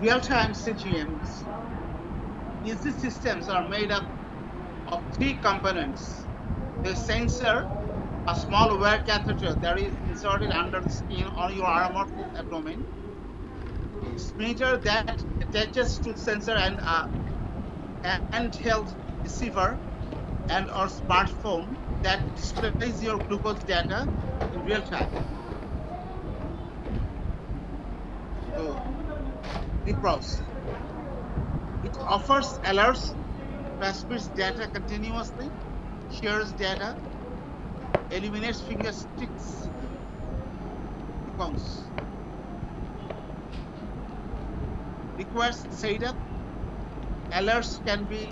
Real-time CGMs. These systems are made up of three components: the sensor, a small wear catheter that is inserted under the skin or your armored abdomen, meter that attaches to sensor and handheld receiver and or smartphone that displays your glucose data in real time. So, EPROS. It offers alerts, transmits data continuously, shares data, eliminates finger sticks, becomes. Requires setup. Alerts can be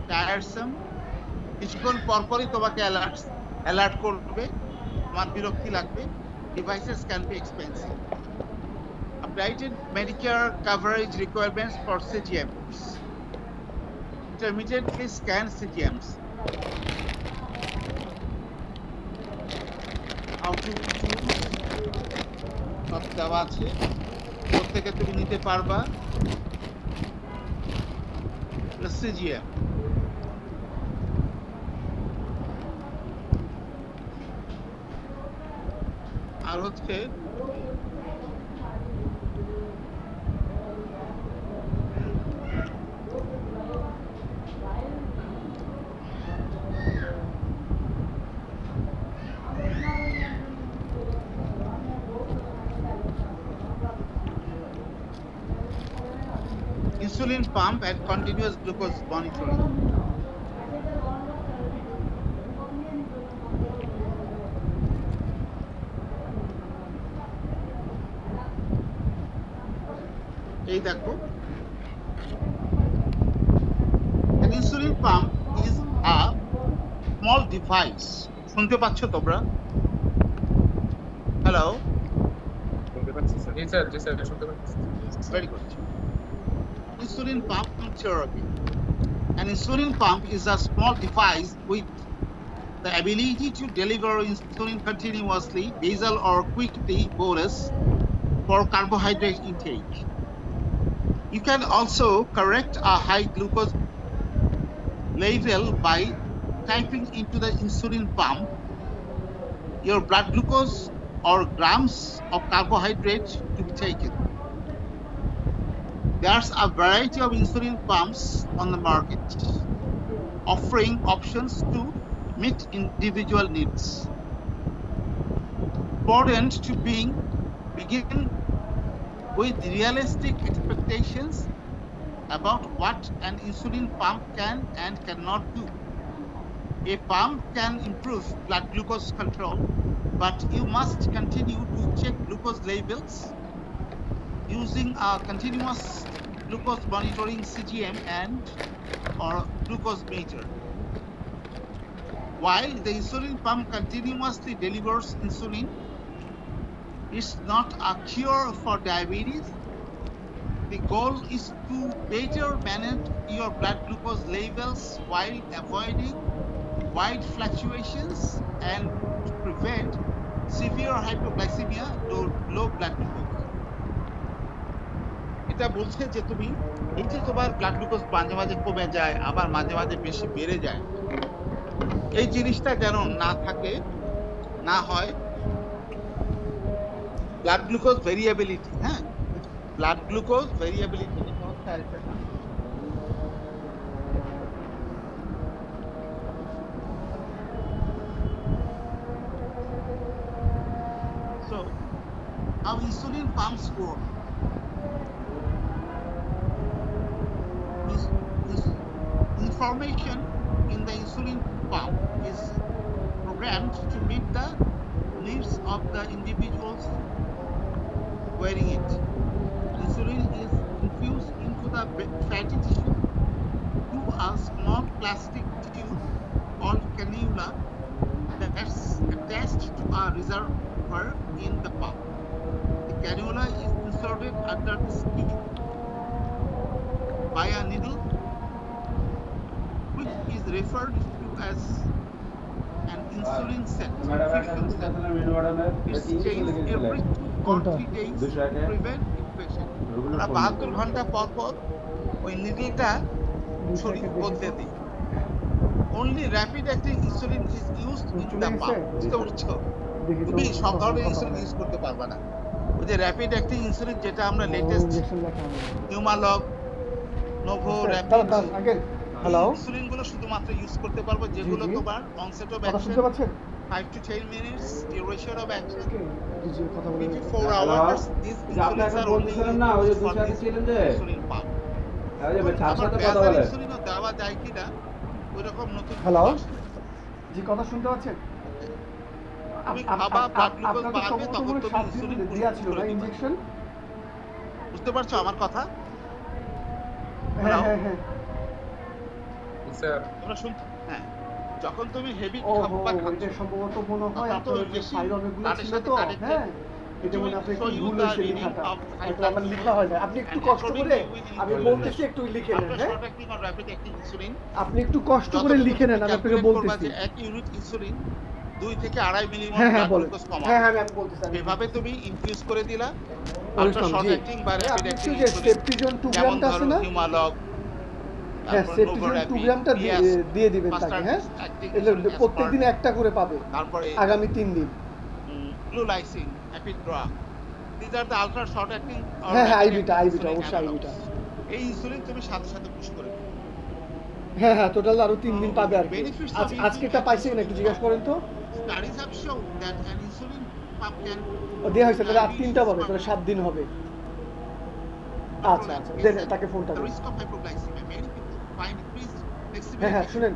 tiresome. কিছুক্ষণ পরপরই তোমাকে alert করবে, তোমার বিরক্তি লাগবে. Devices can be expensive. Updated Medicare coverage requirements for CGMs. Intermittently scan CGMs. How to choose? সব দেওয়া আছে, প্রত্যেকে তুমি নিতে পারবা. CGM. আর হচ্ছে insulin pump and continuous glucose monitoring. এই দেখো, an insulin pump is a small device. শুনতে পাচ্ছ তোমরা? Hello? শুনতে পাচ্ছি স্যার। জি স্যার, জি স্যার, শুনতে পাচ্ছি। Very good. Insulin pump therapy. An insulin pump is a small device with the ability to deliver insulin continuously, basal or quickly bolus for carbohydrate intake. You can also correct a high glucose level by typing into the insulin pump your blood glucose or grams of carbohydrate to be taken. There's a variety of insulin pumps on the market, offering options to meet individual needs. Important to begin with realistic expectations about what an insulin pump can and cannot do. A pump can improve blood glucose control, but you must continue to check glucose levels using a continuous glucose monitoring CGM and or glucose meter. While the insulin pump continuously delivers insulin, it's not a cure for diabetes. The goal is to better manage your blood glucose levels while avoiding wide fluctuations and to prevent severe hypoglycemia, low blood glucose. এটা বলছে যে তুমি এই যে তোমার blood glucose মাঝে মাঝে কমে যায়, আবার মাঝে মাঝে বেশি বেড়ে যায়, এই জিনিসটা যেন না থাকে, না হয়। ব্লাড গ্লুকোজ ভেরিয়েবিলিটি, হ্যাঁ, ব্লাড গ্লুকোজ ভেরিয়েবিলিটি এটা হচ্ছে আরেকটা নাম। So, how insulin pumps work? Information in the insulin pump is programmed to meet the needs of the individuals wearing it. Insulin is infused into the fatty tissue through a small plastic tube called cannula that's attached to a reservoir in the pump. The cannula is inserted under the skin by a needle, which is referred to as an insulin set. It's changed every 2 or 3 days to prevent patient আমরা 72 ঘন্টা পর পর ওই নিডলটা শরীর বদলে দিই। only rapid acting insulin is used in the pump বুঝতে পারছো? তুমি সব ধরনের ইনসুলিন ইউজ করতে পারবে না। ওই যে র্যাপিড অ্যাক্টিং ইনসুলিন যেটা আমরা লেটেস্ট হিউমালগ নোভো র্যাপিড হ্যালো ইনসুলিন গুলো শুধুমাত্র ইউজ করতে পারবো যেগুলো তোমার onset of action 5 to 10 minutes duration of action 4 hours these insulins are only না ওই যে দুসাথে ছিলেন যে insulin pump এই যে চার সাথে কথা বলে ইনসুলিন দেওয়া যায় কিনা ওইরকম নতুন হ্যালো জি কথা শুনতে পাচ্ছেন? আমি খাবা ব্লাড গ্লুকোজ বাড়াবে তখন তো ইনসুলিন দেয়া ছিল না ইনজেকশন, বুঝতে পারছো আমার কথা? হ্যাঁ হ্যাঁ হ্যাঁ স্যার তোমরা শুনছো? হ্যাঁ, যখন তুমি হেভি খাবার খাচ্ছ সম্ভবত মনে হয় আপনার যে ফাইল অনেকগুলো ছিল তো, হ্যাঁ এটা মনে আপনি একটু ভুল হয়েছে লেখাটা, হয়তো আমার লেখা হয় না। আপনি একটু কষ্ট করে, আমি বলতেছি একটু লিখে নেন, হ্যাঁ আপনি একটু কষ্ট করে লিখে নেন, আমি আপনাকে বলতেছি 1 ইউনিট ইনসুলিন 2 থেকে 2.5 মিলিগ্রাম হ্যাঁ বলেন, হ্যাঁ হ্যাঁ আমি বলতেছি এভাবে তুমি ইনফিউজ করে দিলা আলট্রা শর্ট অ্যাক্টিং বা র‍্যাপিড অ্যাক্টিং যে সেপ্টিজন 2 গ্রামটা আছে না, হিউমালগ হ্যাঁ সেপ্টিজন 2 গ্রামটা দিয়ে দিবেন তাকে, হ্যাঁ প্রত্যেকদিন একটা করে পাবে তারপরে আগামী 3 দিন গ্লুলাইসিন অ্যাপিড্রা these are the ultra short acting হ্যাঁ হ্যাঁ আইবিটা অবশ্যই আইবিটা এই ইনসুলিন তুমি সাথে সাথে পুশ করে হ্যাঁ হ্যাঁ টোটাল আরো 3 দিন পাবে আর আজকেটা পাইছে কিনা একটু জিজ্ঞাসা করেন তো। Studies have shown that an insulin pump can ও দেয়া হয়েছে তাহলে আর 3টা পাবে, তাহলে 7 দিন হবে। আচ্ছা আচ্ছা দেন তাকে ফোনটা দিন। হ্যাঁ হ্যাঁ শুনেন,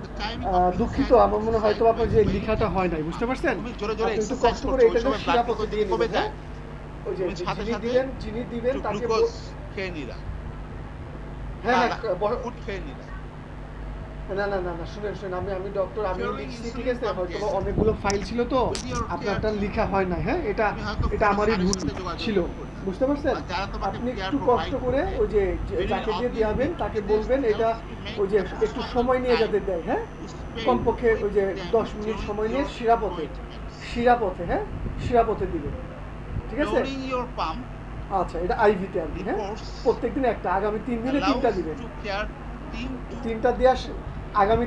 দুঃখিত আমার মনে হয়তো আপনার যে লেখাটা হয় নাই, বুঝতে পারছেন? একটু কষ্ট করে এটা যে শিরাপথে দিয়ে কমে যায়, ওই যে চিনি দিবেন তাকে খেয়ে নিলা, হ্যাঁ হ্যাঁ ফুড খেয়ে নিলা। না না না না শুনেন আমি ডক্টর, আমি লিখছি ঠিক আছে, হয়তো অনেকগুলো ফাইল ছিল তো আপনারটা লেখা হয় না, হ্যাঁ এটা আমারই ভুল ছিল, বুঝতে পারছেন? আপনি একটু কষ্ট করে ওই যে যাকে দিয়ে দিয়াবেন তাকে বলবেন এটা ওই যে একটু সময় নিয়ে যাতে দেয়, হ্যাঁ কমপক্ষে ওই যে 10 মিনিট সময় নিয়ে শিরাপথে হ্যাঁ শিরাপথে দিবেন, ঠিক আছে? আচ্ছা এটা আইভিতে আর কি, হ্যাঁ প্রত্যেকদিন একটা, আগামী 3 দিনে 3টা দিবেন, 3টা দেওয়া আগামী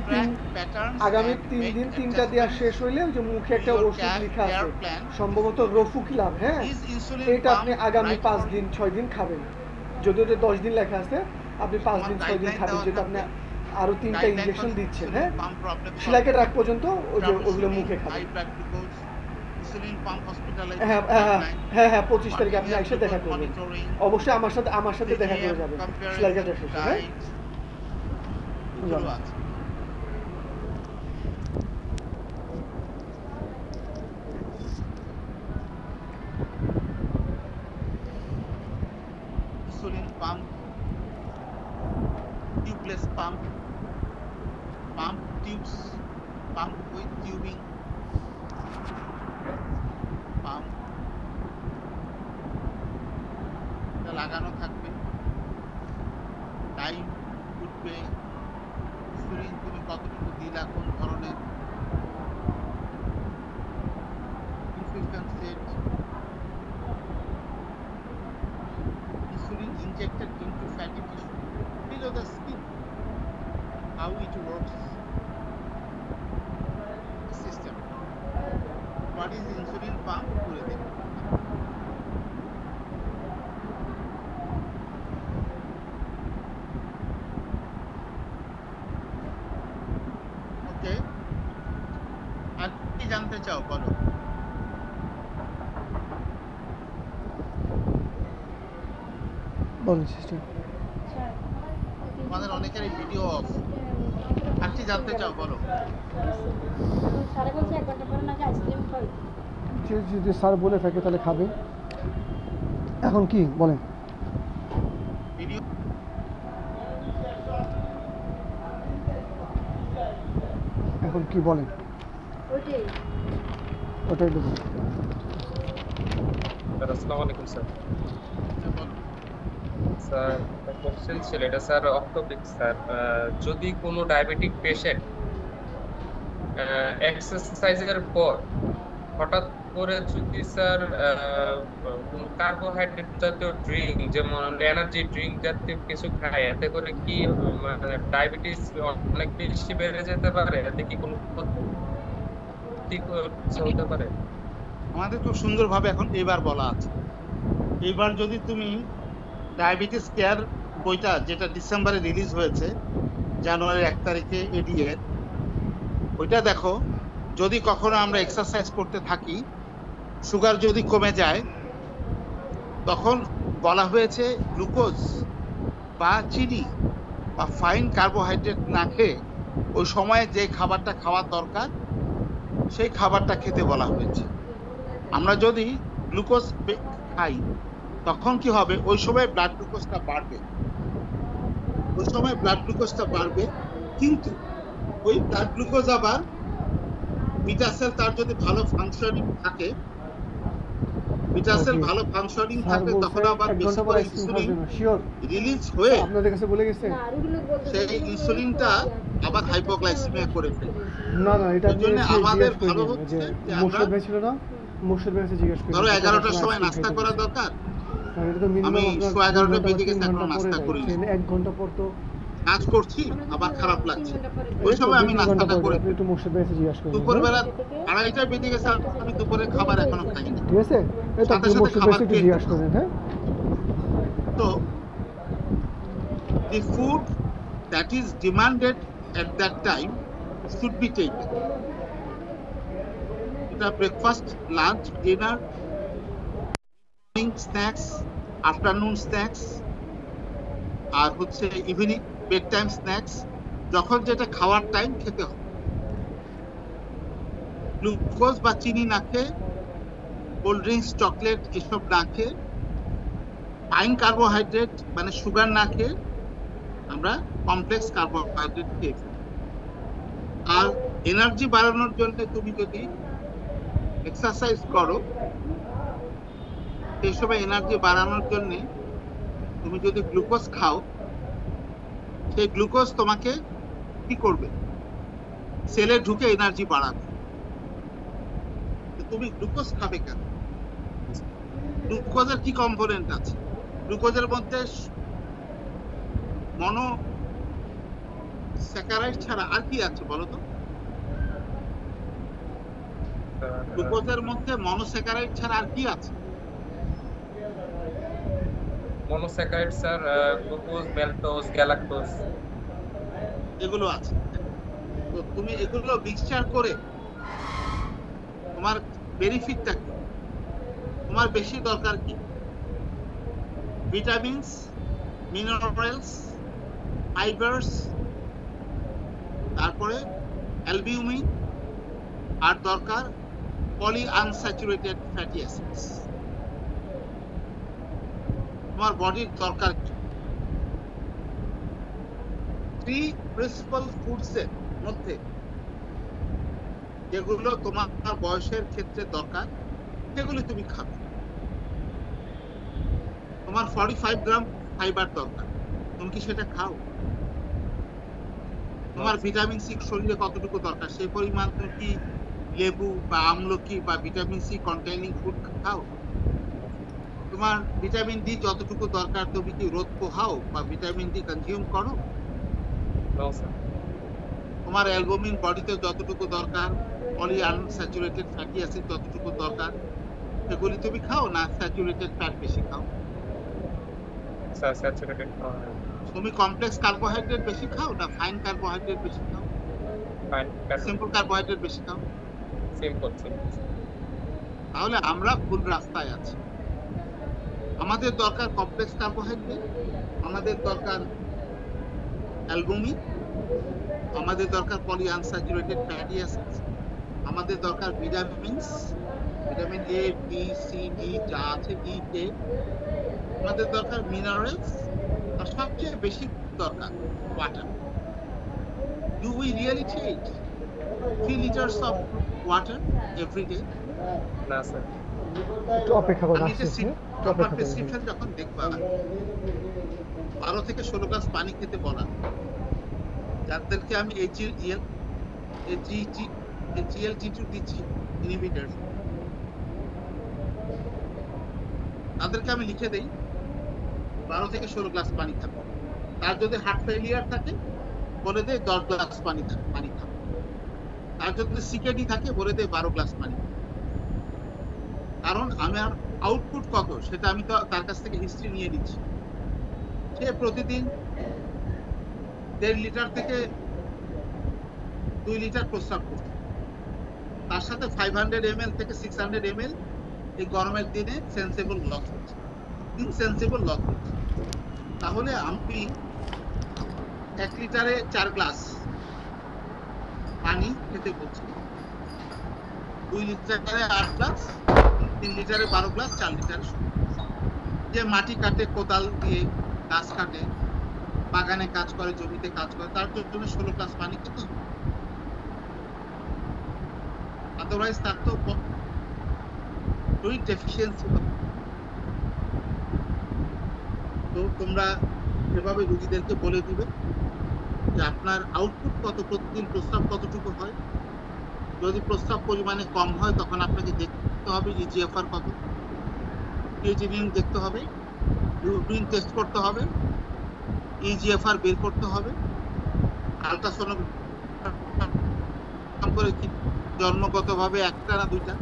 3 দিন 3টা দেওয়া শেষ হইলে ওই যে মুখে একটা ওষুধ লেখা আছে সম্ভবত রফুকিলাম, হ্যাঁ এটা আপনি আগামী 5 দিন 6 দিন খাবেন, যদিও 10 দিন লেখা আছে, আপনি 5 দিন 6 দিন খাবেন, যেটা আপনি আরো 3টা ইনজেকশন দিচ্ছেন, হ্যাঁ সেলাইকের রাখ পর্যন্ত ওই যে ওগুলো মুখে খাবেন। হ্যাঁ হ্যাঁ হ্যাঁ 25 তারিখে আপনি এসে দেখা করবেন, অবশ্যই আমার সাথে দেখা করে যাবেন সেলাইকের শেষে, হ্যাঁ insulin pump, tubeless pump tubes, pump with tubing, pump এটা লাগানো থাকবে, টাইম উঠবে, ইনসুলিন তুমি কতটুকু দিলা, কোন ধরনের infusion set, insulin injected into fatty tissue below the skin, how it works, the system, what is insulin pump করে দেব। ওকে, আর কি জানতে চাও বলো? আমাদের অনেকেরই ভিডিও অফ, আর কি জানতে চাও বলো? যদি স্যার বলে থাকে তাহলে খাবে, এখন কি বলেন? এখন কি বলেন? ওটাই দেবো। আসসালামু আলাইকুম স্যার। স্যার কোশ্চেন ছিল এটা স্যার অফ টপিক স্যার, যদি কোনো ডায়াবেটিক পেশেন্ট এক্সারসাইজের পর হঠাৎ করে যদি স্যার কোনো কার্বোহাইড্রেট জাতীয় ড্রিঙ্ক যেমন এনার্জি ড্রিঙ্ক জাতীয় কিছু খায়, এতে করে কি মানে ডায়াবেটিস অনেক বেশি বেড়ে যেতে পারে? এতে কি কোনো ক্ষতি হতে পারে? আমাদের খুব সুন্দরভাবে এখন এবার বলা আছে। এবার যদি তুমি ডায়াবেটিস কেয়ার বইটা, যেটা ডিসেম্বরে রিলিজ হয়েছে, জানুয়ারির 1 তারিখে এডিএর, ওইটা দেখো। যদি কখনো আমরা এক্সারসাইজ করতে থাকি, সুগার যদি কমে যায়, তখন বলা হয়েছে গ্লুকোজ বা চিনি বা ফাইন কার্বোহাইড্রেট না খেয়ে ওই সময়ে যে খাবারটা খাওয়ার দরকার সেই খাবারটা খেতে বলা হয়েছে। আমরা যদি গ্লুকোজ খাই তখন কি হবে, ওই সময় ব্লাড গ্লুকোজটা বাড়বে, কিন্তু ওই ব্লাড গ্লুকোজ আবার বিটা সেল তার যদি ভালো ফাংশনিং থাকে, তখন আবার বেশি করে ইনসুলিন রিলিজ হয়ে আপনাদের কাছে বলে গেছে সেই ইনসুলিনটা আবার হাইপোগ্লাইসেমিয়া করে ফেলে। না এটা জন্য আমাদের ভালো হচ্ছে যে আমরা মোর্শেদ ভাই ছিল না, মোর্শেদ ভাই কাছে জিজ্ঞেস করি। ধরো 11টার সময় নাস্তা করা দরকার, এটা তো মিনিমাম আমি আপনার 11টা বেজে গেছে এখনো নাস্তা করি, 1 ঘন্টা পর তো কাজ করছি, আবার খারাপ লাগছে, ওই সময় আমি নাস্তাটা করে একটু মোর্শেদ ভাই কাছে জিজ্ঞেস করি। দুপুরবেলা 2:30টা বেজে গেছে, আমি দুপুরে খাবার এখনো খাইনি, ঠিক আছে? এই তো সাথে সাথে মোর্শেদ ভাই খাবার একটু খেয়ে জিজ্ঞাসা করেন। হ্যাঁ, তো the food that is demanded at that time should be taken. It's breakfast, lunch, dinner, morning snacks, afternoon snacks, আর হচ্ছে ইভিনিং বেড টাইম স্ন্যাক্স। যখন যেটা খাওয়ার টাইম খেতে হবে, গ্লুকোজ বা চিনি না খেয়ে, কোল্ড ড্রিঙ্কস, চকলেট এসব না খেয়ে, ফাইন কার্বোহাইড্রেট মানে সুগার না খেয়ে আমরা কমপ্লেক্স কার্বোহাইড্রেট খেয়ে ফেলি। আর এনার্জি বাড়ানোর জন্য তুমি যদি এক্সারসাইজ করো, সেই সময় এনার্জি বাড়ানোর জন্য তুমি যদি গ্লুকোজ খাও, সেই গ্লুকোজ তোমাকে কি করবে, সেলে ঢুকে এনার্জি বাড়াবে। তুমি গ্লুকোজ খাবে কেন? গ্লুকোজের কি কম্পোনেন্ট আছে? গ্লুকোজের মধ্যে মনোস্যাকারাইড ছাড়া আর কি আছে বলো তো? গ্লুকোজের মধ্যে মনোস্যাকারাইড ছাড়া আর কি আছে? মনোস্যাকারাইড স্যার গ্লুকোজ, ম্যালটোজ, গ্যালাক্টোজ এগুলো আছে। তো তুমি এগুলো মিক্সচার করে তোমার বেনিফিটটা কি, তোমার বেশি দরকার কি? ভিটামিনস, মিনারেলস, ফাইবারস, তারপরে অ্যালবিউমিন, আর দরকার পলি আনস্যাচুরেটেড ফ্যাটি অ্যাসিডস। তোমার বডির দরকার কি? 3 প্রিন্সিপাল ফুডসের মধ্যে যেগুলো তোমার বয়সের ক্ষেত্রে দরকার, সেগুলো তুমি খাবে। তোমার 45 গ্রাম ফাইবার দরকার, তুমি কি সেটা খাও? তোমার ভিটামিন সি শরীরে কতটুকু দরকার, সেই পরিমাণ তুমি কি লেবু বা আমলকি বা ভিটামিন সি কন্টেইনিং ফুড খাও? তোমার ভিটামিন ডি যতটুকু দরকার তুমি কি রোদ পোহাও বা ভিটামিন ডি কনজিউম করো? তোমার অ্যালবুমিন বডিতে যতটুকু দরকার, পলি আনস্যাচুরেটেড ফ্যাটি অ্যাসিড যতটুকু দরকার, সেগুলি তুমি খাও না স্যাচুরেটেড ফ্যাট বেশি খাও? স্যাচুরেটেড তুমি কমপ্লেক্স কার্বোহাইড্রেট বেশি খাও না ফাইন কার্বোহাইড্রেট বেশি খাও? ফাইন সিম্পল কার্বোহাইড্রেট বেশি খাও? সিম্পল। তাহলে আমরা ভুল রাস্তায় আছি। আমাদের দরকার কমপ্লেক্স কার্বোহাইড্রেট, আমাদের দরকার অ্যালবুমিন, আমাদের দরকার পলি আনস্যাচুরেটেড ফ্যাটি অ্যাসিডস, আমাদের দরকার vitamins, vitamin A, B, C, D যা আছে, ই, কে, আমাদের দরকার মিনারেলস, আর সবচেয়ে বেশি দরকার water. Do we really take 3 liters of water every day? না স্যার। একটু অপেক্ষা করুন, আমি প্রেসক্রিপশন যখন দেখবা 12 থেকে 16 গ্লাস পানি খেতে বলা, যাদেরকে আমি AGLT2 দিচ্ছি ইনহিবিটর, তাদেরকে আমি লিখে দেই 12 থেকে 16 গ্লাস পানি খাবে। তার যদি হার্ট ফেলিয়ার থাকে বলে দেয় 10 গ্লাস পানি খাবে। তার যদি সিকেডি থাকে বলে দেয় 12 গ্লাস পানি। কারণ আমার আউটপুট কত সেটা আমি তো তার কাছ থেকে হিস্ট্রি নিয়ে নিচ্ছি। সে প্রতিদিন 1.5 লিটার থেকে 2 লিটার প্রস্রাব করছে, তার সাথে 500 ml থেকে 600 ml এই গরমের দিনে সেন্সেবল লস হচ্ছে, ইনসেন্সিবল লস হচ্ছে। তাহলে আমি 1 লিটারে 4 গ্লাস পানি খেতে বলছি, 2 লিটারে 8 গ্লাস, 3 লিটারে 12 গ্লাস, 4 লিটারে 16 গ্লাস। যে মাটি কাটে, কোদাল দিয়ে গাছ কাটে, বাগানে কাজ করে, জমিতে কাজ করে, তার জন্য 16 গ্লাস পানি খেতে হবে। আদারওয়াইজ তার তো ফ্লুইড ডেফিসিয়েন্সি হবে। তো তোমরা এভাবে রোগীদেরকে বলে দিবে যে আপনার আউটপুট কত, প্রতিদিন প্রস্রাব কতটুকু হয়। যদি প্রস্রাব পরিমাণে কম হয় তখন আপনাকে দেখতে হবে ইজিএফআর কত, ক্রিয়েটিনিন দেখতে হবে, ইউরিন টেস্ট করতে হবে, ইজিএফআর বের করতে হবে, আলট্রাসোনোগ্রাম করে জন্মগতভাবে একটা না দুইটা,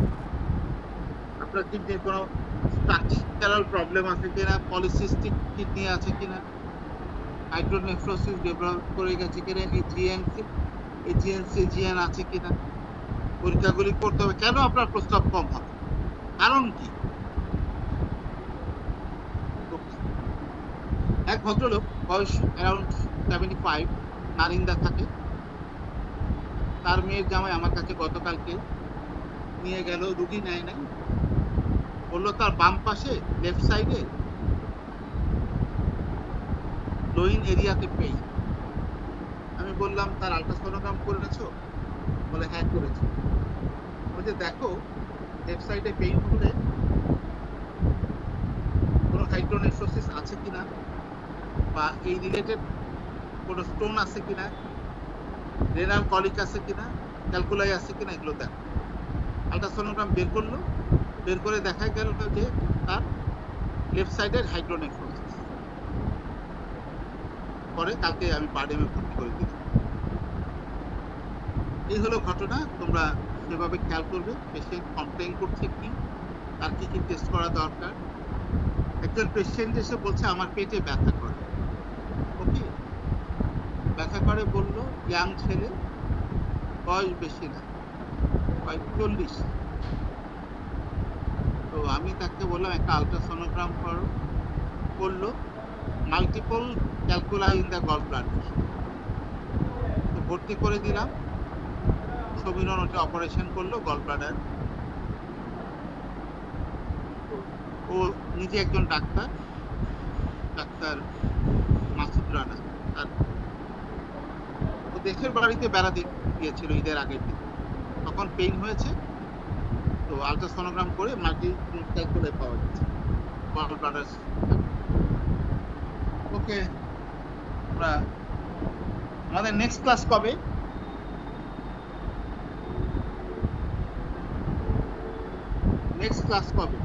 আপনার কিডনির কোনো স্ট্রাকচারাল প্রবলেম আছে কিনা, পলিসিস্টিক কিডনি আছে কিনা, হাইড্রোনেফ্রোসিস ডেভেলপ করে গেছে কিনা, এজিএন আছে কিনা, পরীক্ষাগুলি করতে হবে। কেন আপনার প্রস্রাব কম হবে, কারণ কি? এক ভদ্রলোক বয়স অ্যারাউন্ড 75, নারিন্দা থাকে। তার মেয়ের জামাই আমার কাছে গতকালকে নিয়ে গেল, রুগী নেয় নাই, বললো তার বাম পাশে লেফট সাইডে লোইন এরিয়াতে পেইন। আমি বললাম তার আল্ট্রাসোনোগ্রাম করেছো? বলে হ্যাঁ করেছি। বলছে দেখো লেফট সাইডে পেইন হলে কোনো হাইড্রোনেফ্রোসিস আছে কিনা, বা এই রিলেটেড কোনো স্টোন আছে কিনা, রেনাল কলিক আছে কিনা, ক্যালকুলাই আছে কিনা, এগুলো দেখো। আল্ট্রাসোনোগ্রাম বের করলো, বের করে দেখা গেল যে তার লেফট সাইডের হাইড্রোনেফ্রোসিস। পরে কালকে আমি বারডেমে ভর্তি করে দিলাম। এই হলো ঘটনা। তোমরা সেভাবে খেয়াল করবে পেশেন্ট কমপ্লেন করছে কি, তার কি কি টেস্ট করা দরকার। একজন পেশেন্ট এসে বলছে আমার পেটে ব্যথা করে। ওকে, ব্যথা করে বললো, ইয়াং ছেলে, বয়স বেশি না, 40। তো আমি তাকে বললাম একটা আলট্রাসোনোগ্রাম করলো, multiple calculi in the gall bladder. তো ভর্তি করে দিলাম, সমীরণ ওটা অপারেশন করলো গল ব্লাডার। ও নিজে একজন ডাক্তার মাসুদ রানা। ও দেশের বাড়িতে বেড়াতে গিয়েছিল ঈদের আগের দিন, তখন পেইন হয়েছে। তো আলট্রাসোনোগ্রাম করে মাল্টি ক্যালকুলাই পাওয়া গেছে গল ব্লাডার। ওকে, আমাদের নেক্সট ক্লাস কবে? নেক্সট ক্লাস কবে?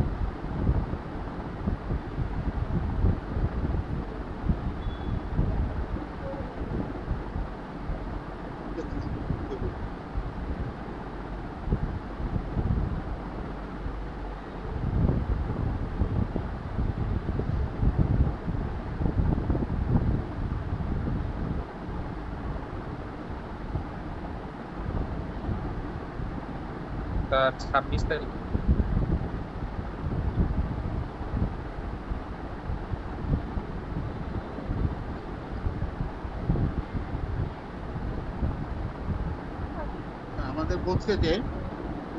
তার 26 তারিখ। আমাদের বলছে যে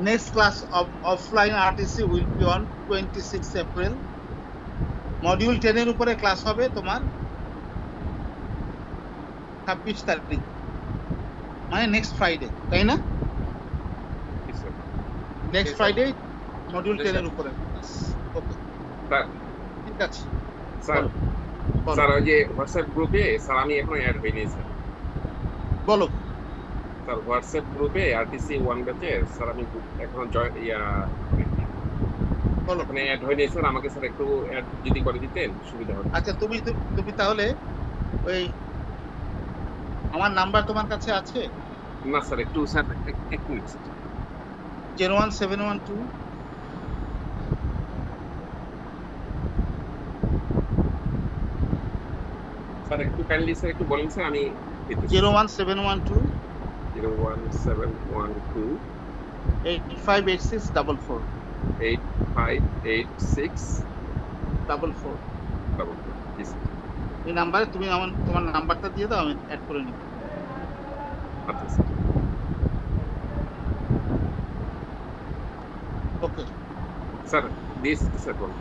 next class of offline RTC will be on 26 April. Module 10 এর উপরে ক্লাস হবে তোমার 26 তারিখ, মানে নেক্সট ফ্রাইডে, তাই না? নেক্সট ফ্রাইডে মডিউল 10 এর উপরে ক্লাস। ওকে, ঠিক আছে। স্যার ওই যে হোয়াটসঅ্যাপ গ্রুপে স্যার আমি এখন অ্যাড হইনি স্যার। বলো স্যার, হোয়াটসঅ্যাপ গ্রুপে আরটিসি 1 ব্যাচে স্যার আমি এখন বলো। ওখানে অ্যাড হয়নি স্যার, আমাকে স্যার একটু অ্যাড যদি করে দিতেন সুবিধা হতো। আচ্ছা তুমি তাহলে ওই আমার নাম্বার তোমার কাছে আছে? না স্যার, একটু স্যার এক মিনিট স্যার। 01712 স্যার একটু কাইন্ডলি স্যার একটু বলেন স্যার, আমি 01712 01712 858644 858644। 44 জি স্যার। এই নাম্বারে তুমি তোমার নাম্বারটা দিয়ে দাও, আমি অ্যাড করে নিব। আচ্ছা sir. Okay sir this sir বলুন।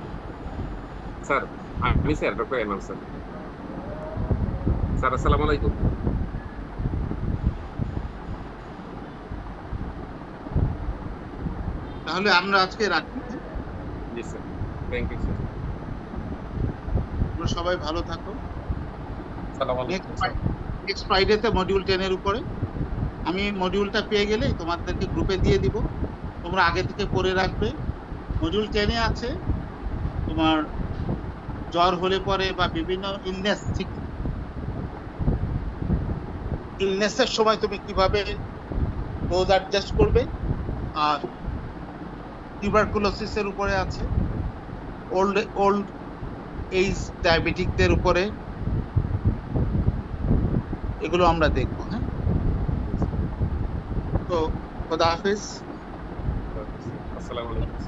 স্যার আমি sir doctor Enam sir. Sir আসসালামু আলাইকুম। তাহলে আমরা আজকে রাখি। জি স্যার, থ্যাংক ইউ স্যার। তোমরা সবাই ভালো থাকো। আসসালামু আলাইকুম স্যার। নেক্সট ফ্রাইডেতে মডিউল 10 এর উপরে আমি মডিউলটা পেয়ে গেলে তোমাদেরকে গ্রুপে দিয়ে দিব, তোমরা আগে থেকে পড়ে রাখবে। মডিউল 10 এ আছে তোমার জ্বর হলে পরে বা বিভিন্ন ইলনেসের সময় তুমি কিভাবে ডোজ অ্যাডজাস্ট করবে, আর টিউবারকুলোসিসের উপরে আছে, ওল্ড এজ ডায়াবেটিকদের উপরে, এগুলো আমরা দেখবো। হ্যাঁ, তো খোদা হাফেজ। আসসালামু আলাইকুম।